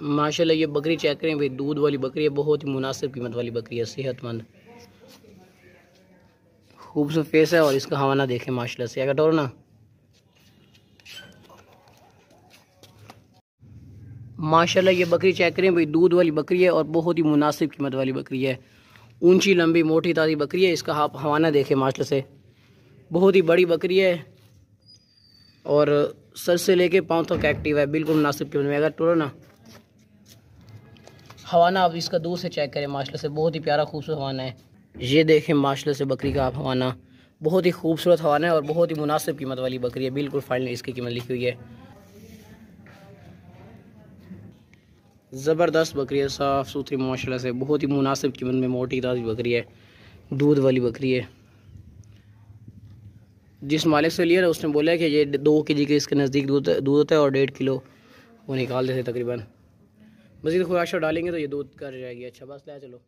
माशाल्लाह ये बकरी चेक करें भाई, दूध वाली बकरी है, बहुत ही मुनासिब कीमत वाली बकरी है, सेहतमंद खूबसूरत फेस है। और इसका हवाना देखें माशाल्लाह से, अगर टोरो ना माशाल्लाह ये बकरी चेक करें भाई, दूध वाली बकरी है और बहुत ही मुनासिब कीमत वाली बकरी है। ऊंची लंबी मोटी ताज़ी बकरी है। इसका हवाना देखें माशाल्लाह से, बहुत ही बड़ी बकरी है और सर से लेके पाँव तक एक्टिव है, बिल्कुल मुनासिब कीमत में। अगर टोरो ना हवाना आप इसका दूर से चेक करें माशाल्लाह से, बहुत ही प्यारा खूबसूरत हवाना है। ये देखें माशाल्लाह से बकरी का आप हवाना, बहुत ही खूबसूरत हवाना है और बहुत ही मुनासिब कीमत वाली बकरी है। बिल्कुल फाइनल इसकी कीमत लिखी हुई है। ज़बरदस्त बकरी है, साफ़ सुथरी माशाल्लाह से, बहुत ही मुनासिब कीमत में मोटी ताज़ी बकरी है, दूध वाली बकरी है। जिस मालिक से लिया ना उसने बोला है कि ये 2 kg के इसके नज़दीक दूध होता है और 1.5 किलो वो निकाल देते तकरीबन। मज़ीद खुराक डालेंगे तो ये दूध कर जाएगी। अच्छा बस ले चलो।